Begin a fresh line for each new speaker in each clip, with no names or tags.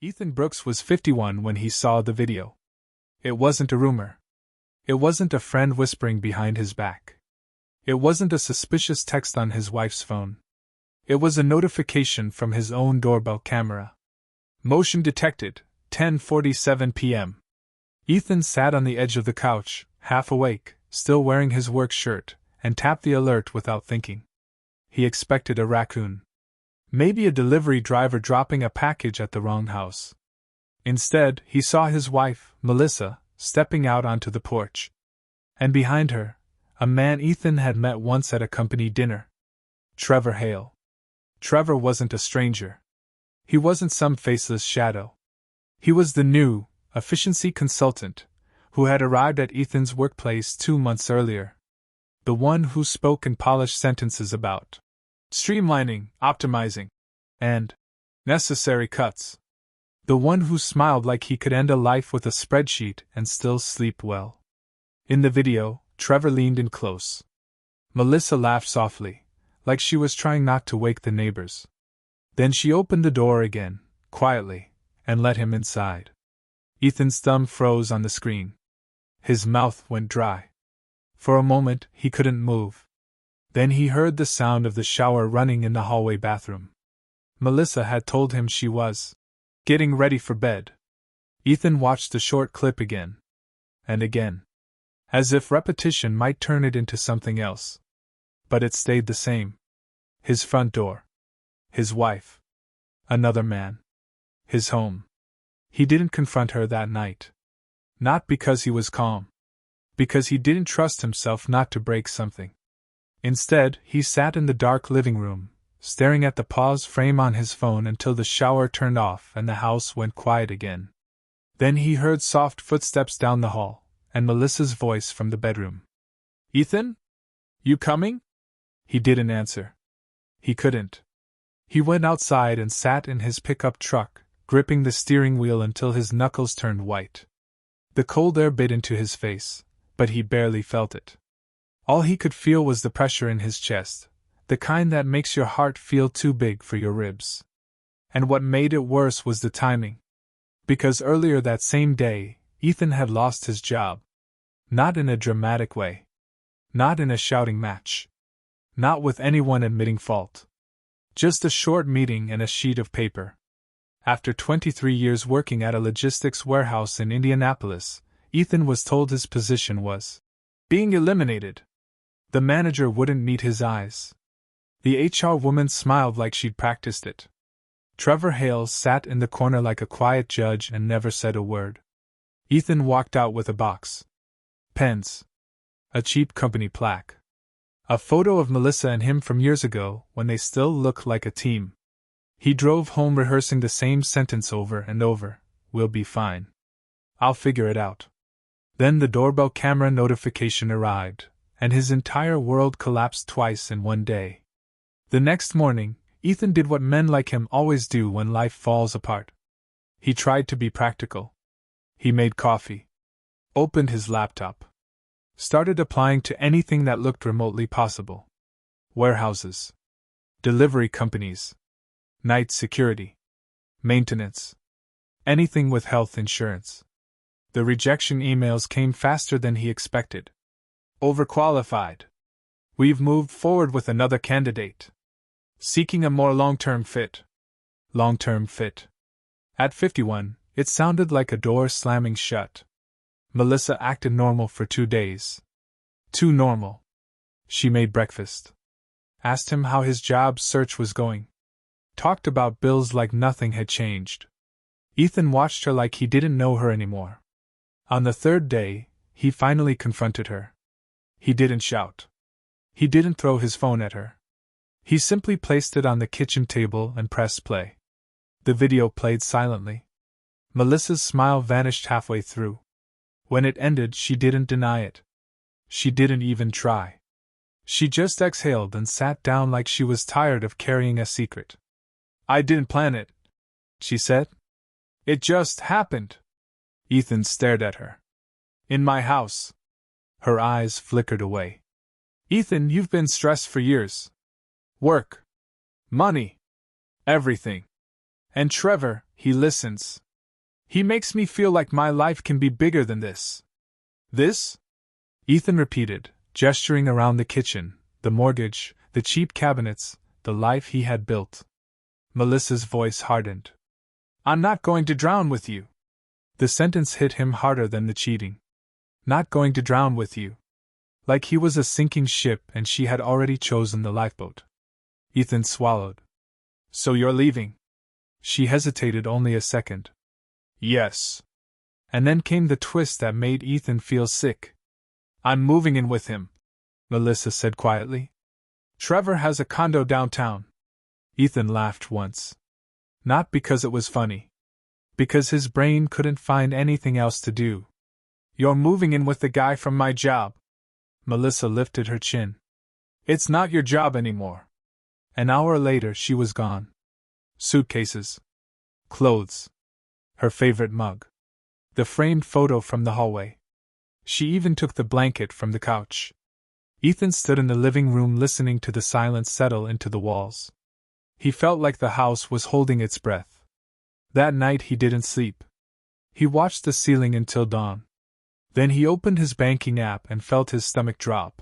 Ethan Brooks was 51 when he saw the video. It wasn't a rumor. It wasn't a friend whispering behind his back. It wasn't a suspicious text on his wife's phone. It was a notification from his own doorbell camera. Motion detected, 10:47 p.m. Ethan sat on the edge of the couch, half awake, still wearing his work shirt, and tapped the alert without thinking. He expected a raccoon. Maybe a delivery driver dropping a package at the wrong house. Instead, he saw his wife, Melissa, stepping out onto the porch. And behind her, a man Ethan had met once at a company dinner. Trevor Hale. Trevor wasn't a stranger. He wasn't some faceless shadow. He was the new, efficiency consultant, who had arrived at Ethan's workplace 2 months earlier. The one who spoke in polished sentences about streamlining, optimizing, and necessary cuts. The one who smiled like he could end a life with a spreadsheet and still sleep well. In the video, Trevor leaned in close. Melissa laughed softly, like she was trying not to wake the neighbors. Then she opened the door again, quietly, and let him inside. Ethan's thumb froze on the screen. His mouth went dry. For a moment, he couldn't move. Then he heard the sound of the shower running in the hallway bathroom. Melissa had told him she was getting ready for bed. Ethan watched the short clip again. And again. As if repetition might turn it into something else. But it stayed the same. His front door. His wife. Another man. His home. He didn't confront her that night. Not because he was calm. Because he didn't trust himself not to break something. Instead, he sat in the dark living room, staring at the pause frame on his phone until the shower turned off and the house went quiet again. Then he heard soft footsteps down the hall, and Melissa's voice from the bedroom. "Ethan? You coming?" He didn't answer. He couldn't. He went outside and sat in his pickup truck, gripping the steering wheel until his knuckles turned white. The cold air bit into his face, but he barely felt it. All he could feel was the pressure in his chest, the kind that makes your heart feel too big for your ribs. And what made it worse was the timing. Because earlier that same day, Ethan had lost his job. Not in a dramatic way. Not in a shouting match. Not with anyone admitting fault. Just a short meeting and a sheet of paper. After 23 years working at a logistics warehouse in Indianapolis, Ethan was told his position was being eliminated. The manager wouldn't meet his eyes. The HR woman smiled like she'd practiced it. Trevor Hale sat in the corner like a quiet judge and never said a word. Ethan walked out with a box. Pens. A cheap company plaque. A photo of Melissa and him from years ago when they still looked like a team. He drove home rehearsing the same sentence over and over. "We'll be fine. I'll figure it out." Then the doorbell camera notification arrived, and his entire world collapsed twice in one day. The next morning, Ethan did what men like him always do when life falls apart. He tried to be practical. He made coffee. Opened his laptop. Started applying to anything that looked remotely possible. Warehouses. Delivery companies. Night security. Maintenance. Anything with health insurance. The rejection emails came faster than he expected. Overqualified. We've moved forward with another candidate. Seeking a more long-term fit. Long-term fit. At 51, it sounded like a door slamming shut. Melissa acted normal for 2 days. Too normal. She made breakfast. Asked him how his job search was going. Talked about bills like nothing had changed. Ethan watched her like he didn't know her anymore. On the 3rd day, he finally confronted her. He didn't shout. He didn't throw his phone at her. He simply placed it on the kitchen table and pressed play. The video played silently. Melissa's smile vanished halfway through. When it ended, she didn't deny it. She didn't even try. She just exhaled and sat down like she was tired of carrying a secret. "I didn't plan it," she said. "It just happened." Ethan stared at her. "In my house." Her eyes flickered away. "Ethan, you've been stressed for years. Work. Money. Everything. And Trevor, He listens. He makes me feel like my life can be bigger than this. This? Ethan repeated, gesturing around the kitchen, the mortgage, the cheap cabinets, the life he had built. Melissa's voice hardened. I'm not going to drown with you. The sentence hit him harder than the cheating. Not going to drown with you. Like he was a sinking ship and she had already chosen the lifeboat. Ethan swallowed. So you're leaving? She hesitated only a second. Yes. And then came the twist that made Ethan feel sick. I'm moving in with him, Melissa said quietly. Trevor has a condo downtown. Ethan laughed once. Not because it was funny. Because his brain couldn't find anything else to do. You're moving in with the guy from my job. Melissa lifted her chin. It's not your job anymore. An hour later she was gone. Suitcases. Clothes. Her favorite mug. The framed photo from the hallway. She even took the blanket from the couch. Ethan stood in the living room listening to the silence settle into the walls. He felt like the house was holding its breath. That night he didn't sleep. He watched the ceiling until dawn. Then he opened his banking app and felt his stomach drop.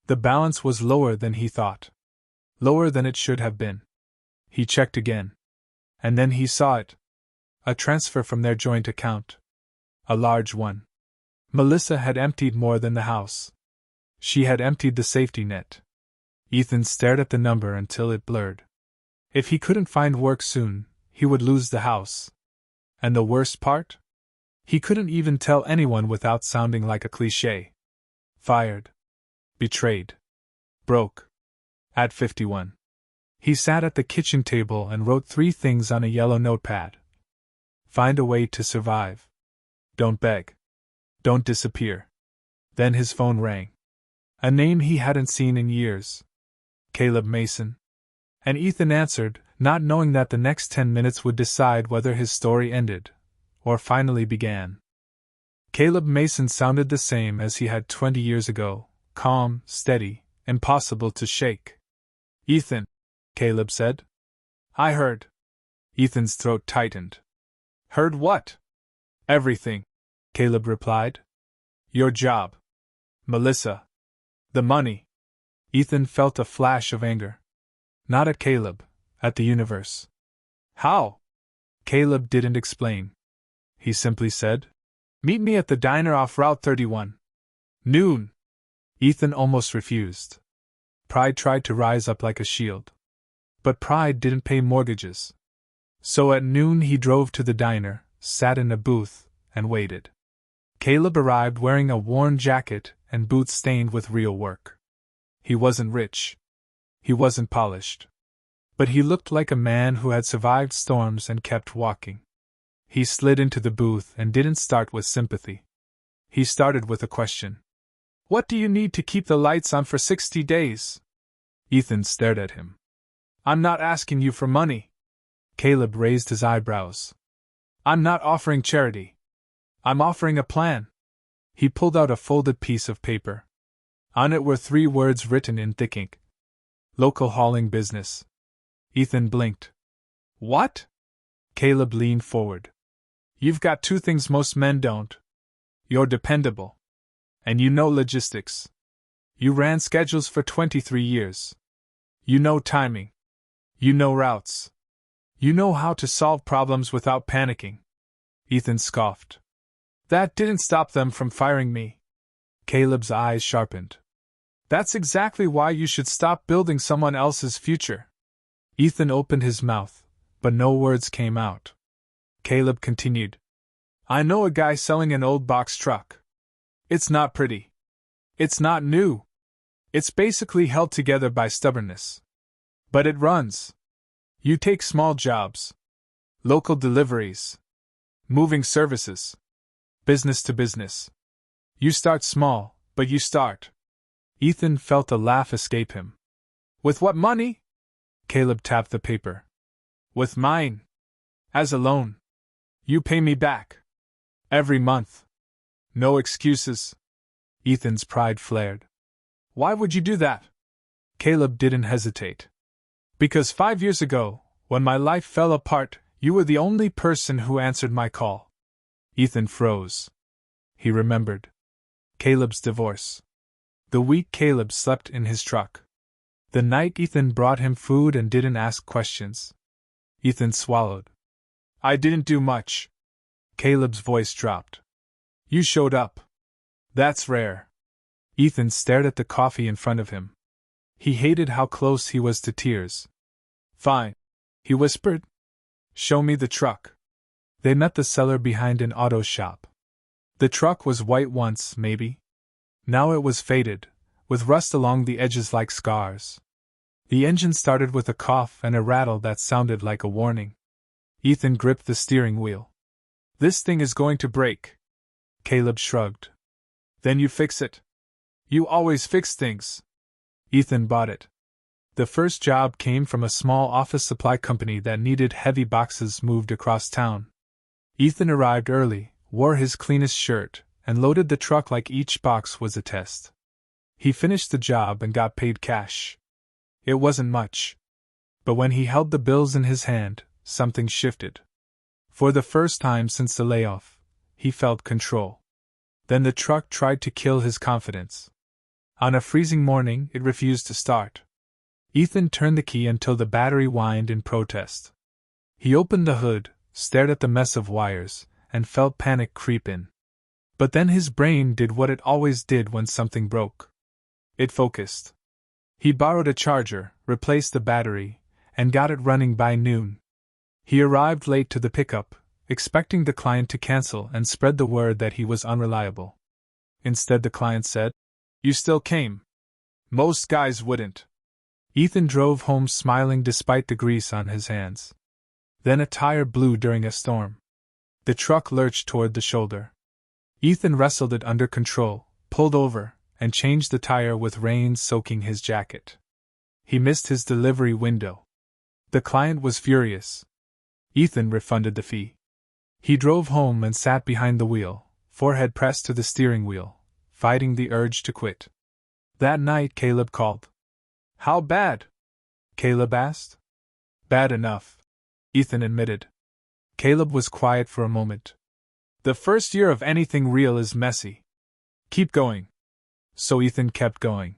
The balance was lower than he thought. Lower than it should have been. He checked again. And then he saw it. A transfer from their joint account. A large one. Melissa had emptied more than the house. She had emptied the safety net. Ethan stared at the number until it blurred. If he couldn't find work soon, he would lose the house. And the worst part? He couldn't even tell anyone without sounding like a cliché. Fired. Betrayed. Broke. At 51. He sat at the kitchen table and wrote 3 things on a yellow notepad. Find a way to survive. Don't beg. Don't disappear. Then his phone rang. A name he hadn't seen in years. Caleb Mason. And Ethan answered, not knowing that the next 10 minutes would decide whether his story ended, or finally began. Caleb Mason sounded the same as he had 20 years ago, calm, steady, impossible to shake. Ethan, Caleb said. I heard. Ethan's throat tightened. Heard what? Everything, Caleb replied. Your job. Melissa. The money. Ethan felt a flash of anger. Not at Caleb, at the universe. How? Caleb didn't explain. He simply said, meet me at the diner off Route 31. Noon. Ethan almost refused. Pride tried to rise up like a shield. But pride didn't pay mortgages. So at noon he drove to the diner, sat in a booth, and waited. Caleb arrived wearing a worn jacket and boots stained with real work. He wasn't rich. He wasn't polished. But he looked like a man who had survived storms and kept walking. He slid into the booth and didn't start with sympathy. He started with a question. What do you need to keep the lights on for 60 days? Ethan stared at him. I'm not asking you for money. Caleb raised his eyebrows. I'm not offering charity. I'm offering a plan. He pulled out a folded piece of paper. On it were 3 words written in thick ink. Local hauling business. Ethan blinked. What? Caleb leaned forward. You've got 2 things most men don't. You're dependable. And you know logistics. You ran schedules for 23 years. You know timing. You know routes. You know how to solve problems without panicking. Ethan scoffed. That didn't stop them from firing me. Caleb's eyes sharpened. That's exactly why you should stop building someone else's future. Ethan opened his mouth, but no words came out. Caleb continued. I know a guy selling an old box truck. It's not pretty. It's not new. It's basically held together by stubbornness. But it runs. You take small jobs. Local deliveries. Moving services. Business to business. You start small, but you start. Ethan felt a laugh escape him. With what money? Caleb tapped the paper. With mine. As a loan. You pay me back. Every month. No excuses. Ethan's pride flared. Why would you do that? Caleb didn't hesitate. Because 5 years ago, when my life fell apart, You were the only person who answered my call. Ethan froze. He remembered Caleb's divorce. The week Caleb slept in his truck. The night Ethan brought him food and didn't ask questions. Ethan swallowed. I didn't do much. Caleb's voice dropped. You showed up. That's rare. Ethan stared at the coffee in front of him. He hated how close he was to tears. Fine, he whispered. Show me the truck. They met the seller behind an auto shop. The truck was white once, maybe. Now it was faded, with rust along the edges like scars. The engine started with a cough and a rattle that sounded like a warning. Ethan gripped the steering wheel. This thing is going to break. Caleb shrugged. Then you fix it. You always fix things. Ethan bought it. The first job came from a small office supply company that needed heavy boxes moved across town. Ethan arrived early, wore his cleanest shirt, and loaded the truck like each box was a test. He finished the job and got paid cash. It wasn't much. But when he held the bills in his hand, something shifted. For the first time since the layoff, he felt control. Then the truck tried to kill his confidence. On a freezing morning, it refused to start. Ethan turned the key until the battery whined in protest. He opened the hood, stared at the mess of wires, and felt panic creep in. But then his brain did what it always did when something broke. It focused. He borrowed a charger, replaced the battery, and got it running by noon. He arrived late to the pickup, expecting the client to cancel and spread the word that he was unreliable. Instead, the client said, "You still came. Most guys wouldn't." Ethan drove home smiling despite the grease on his hands. Then a tire blew during a storm. The truck lurched toward the shoulder. Ethan wrestled it under control, pulled over, and changed the tire with rain soaking his jacket. He missed his delivery window. The client was furious. Ethan refunded the fee. He drove home and sat behind the wheel, forehead pressed to the steering wheel, fighting the urge to quit. That night Caleb called. How bad? Caleb asked. Bad enough, Ethan admitted. Caleb was quiet for a moment. The first year of anything real is messy. Keep going. So Ethan kept going.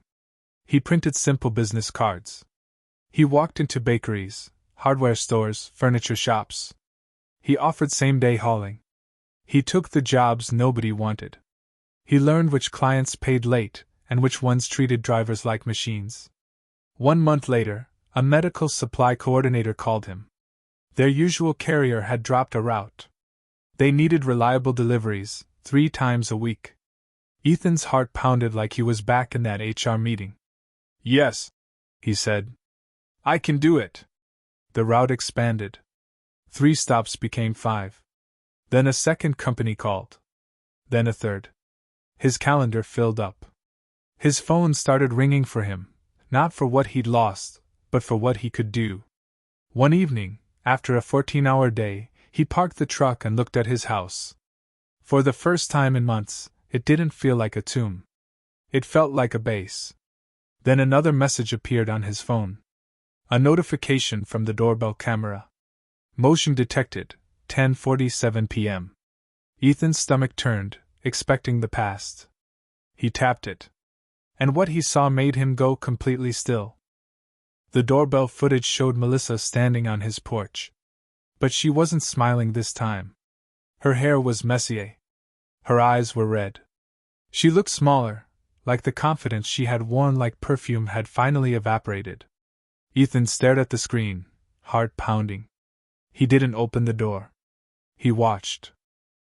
He printed simple business cards. He walked into bakeries, hardware stores, furniture shops. He offered same-day hauling. He took the jobs nobody wanted. He learned which clients paid late and which ones treated drivers like machines. 1 month later, a medical supply coordinator called him. Their usual carrier had dropped a route. They needed reliable deliveries, 3 times a week. Ethan's heart pounded like he was back in that HR meeting. Yes, he said. I can do it. The route expanded. 3 stops became 5. Then a second company called. Then a third. His calendar filled up. His phone started ringing for him, not for what he'd lost, but for what he could do. One evening, after a 14-hour day, he parked the truck and looked at his house. For the first time in months, it didn't feel like a tomb. It felt like a base. Then another message appeared on his phone. A notification from the doorbell camera. Motion detected, 10:47 p.m. Ethan's stomach turned, expecting the past. He tapped it. And what he saw made him go completely still. The doorbell footage showed Melissa standing on his porch. But she wasn't smiling this time. Her hair was messy. Her eyes were red. She looked smaller, like the confidence she had worn like perfume had finally evaporated. Ethan stared at the screen, heart pounding. He didn't open the door. He watched.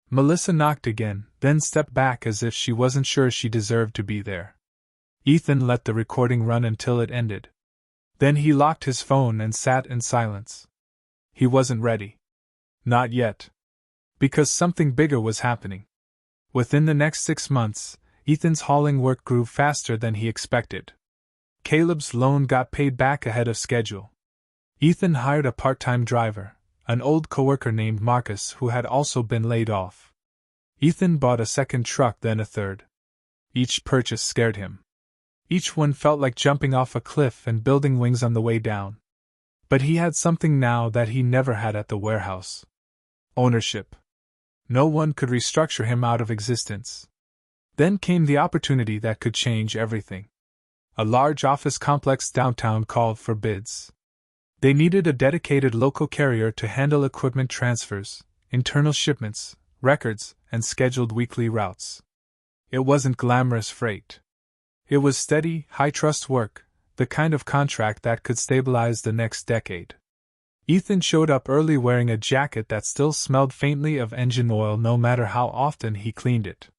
Melissa knocked again, then stepped back as if she wasn't sure she deserved to be there. Ethan let the recording run until it ended. Then he locked his phone and sat in silence. He wasn't ready. Not yet. Because something bigger was happening. Within the next 6 months, Ethan's hauling work grew faster than he expected. Caleb's loan got paid back ahead of schedule. Ethan hired a part-time driver, an old coworker named Marcus who had also been laid off. Ethan bought a second truck, then a third. Each purchase scared him. Each one felt like jumping off a cliff and building wings on the way down. But he had something now that he never had at the warehouse: ownership. No one could restructure him out of existence. Then came the opportunity that could change everything. A large office complex downtown called for bids. They needed a dedicated local carrier to handle equipment transfers, internal shipments, records, and scheduled weekly routes. It wasn't glamorous freight. It was steady, high-trust work, the kind of contract that could stabilize the next decade. Ethan showed up early wearing a jacket that still smelled faintly of engine oil no matter how often he cleaned it.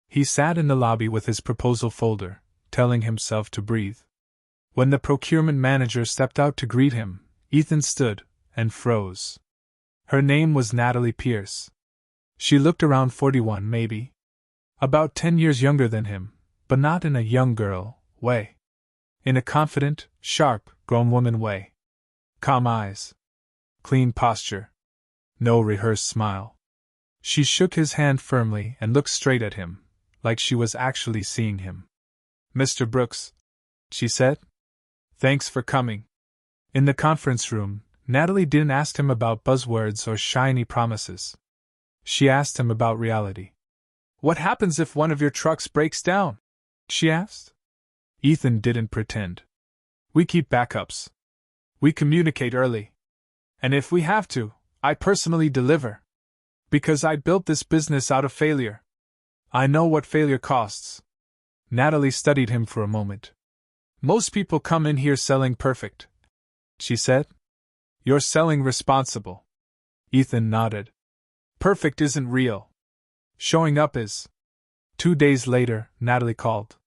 He sat in the lobby with his proposal folder, telling himself to breathe. When the procurement manager stepped out to greet him, Ethan stood and froze. Her name was Natalie Pierce. She looked around 41 maybe. About 10 years younger than him, but not in a young girl way. In a confident, sharp, grown woman way. Calm eyes. Clean posture. No rehearsed smile. She shook his hand firmly and looked straight at him, like she was actually seeing him. "Mr. Brooks," she said. "Thanks for coming." In the conference room, Natalie didn't ask him about buzzwords or shiny promises. She asked him about reality. "What happens if one of your trucks breaks down?" she asked. Ethan didn't pretend. "We keep backups. We communicate early. And if we have to, I personally deliver. Because I built this business out of failure. I know what failure costs." Natalie studied him for a moment. "Most people come in here selling perfect," she said. "You're selling responsible." Ethan nodded. "Perfect isn't real. Showing up is." 2 days later, Natalie called.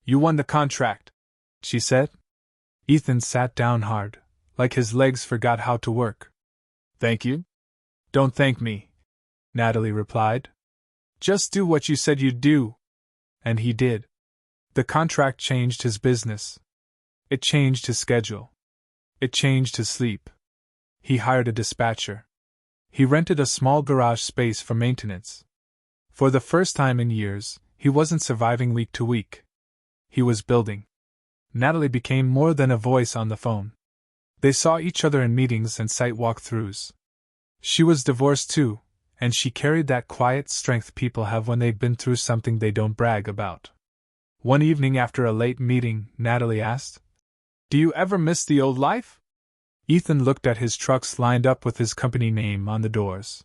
"You won the contract," she said. Ethan sat down hard, like his legs forgot how to work. "Thank you?" "Don't thank me," Natalie replied. "Just do what you said you'd do." And he did. The contract changed his business. It changed his schedule. It changed his sleep. He hired a dispatcher. He rented a small garage space for maintenance. For the first time in years, he wasn't surviving week to week. He was building. Natalie became more than a voice on the phone. They saw each other in meetings and site walkthroughs. She was divorced too, and she carried that quiet strength people have when they've been through something they don't brag about. One evening after a late meeting, Natalie asked, "Do you ever miss the old life?" Ethan looked at his trucks lined up with his company name on the doors.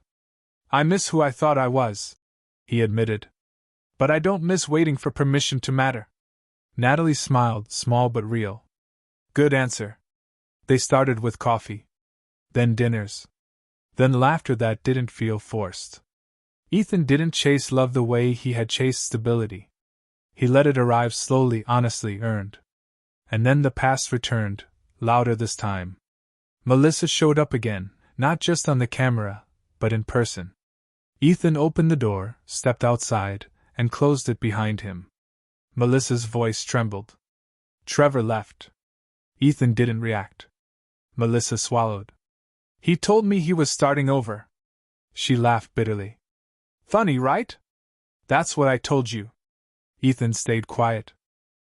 "I miss who I thought I was," he admitted. "But I don't miss waiting for permission to matter." Natalie smiled, small but real. "Good answer." They started with coffee. Then dinners. Then laughter that didn't feel forced. Ethan didn't chase love the way he had chased stability. He let it arrive slowly, honestly earned. And then the past returned, louder this time. Melissa showed up again, not just on the camera, but in person. Ethan opened the door, stepped outside, and closed it behind him. Melissa's voice trembled. "Trevor left." Ethan didn't react. Melissa swallowed. "He told me he was starting over." She laughed bitterly. "Funny, right? That's what I told you." Ethan stayed quiet.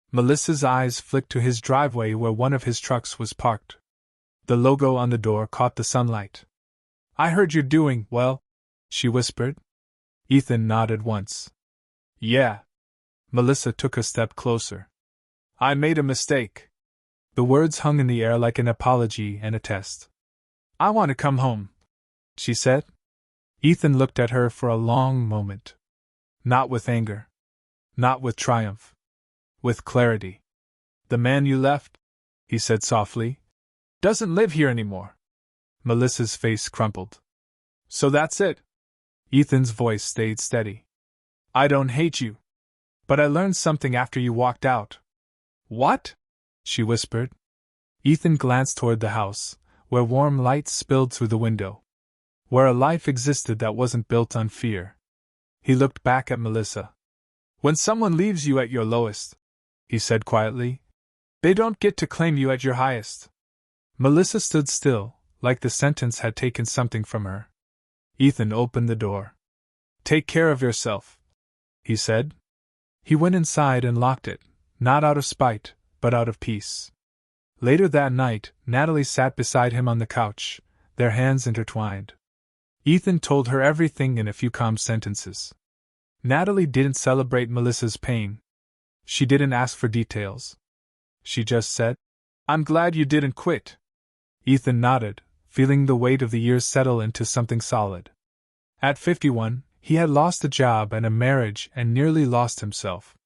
Melissa's eyes flicked to his driveway where one of his trucks was parked. The logo on the door caught the sunlight. "I heard you're doing well," she whispered. Ethan nodded once. "Yeah." Melissa took a step closer. "I made a mistake." The words hung in the air like an apology and a test. "I want to come home," she said. Ethan looked at her for a long moment. Not with anger. Not with triumph. With clarity. "The man you left," he said softly, "doesn't live here anymore." Melissa's face crumpled. "So that's it." Ethan's voice stayed steady. "I don't hate you. But I learned something after you walked out." "What?" she whispered. Ethan glanced toward the house, where warm light spilled through the window. Where a life existed that wasn't built on fear. He looked back at Melissa. "When someone leaves you at your lowest," he said quietly, "they don't get to claim you at your highest." Melissa stood still, like the sentence had taken something from her. Ethan opened the door. "Take care of yourself," he said. He went inside and locked it, not out of spite, but out of peace. Later that night, Natalie sat beside him on the couch, their hands intertwined. Ethan told her everything in a few calm sentences. Natalie didn't celebrate Melissa's pain. She didn't ask for details. She just said, "I'm glad you didn't quit." Ethan nodded, feeling the weight of the years settle into something solid. At 51, he had lost a job and a marriage and nearly lost himself.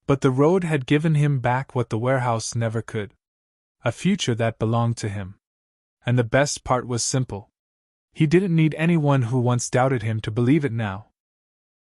But the road had given him back what the warehouse never could. A future that belonged to him. And the best part was simple. He didn't need anyone who once doubted him to believe it now.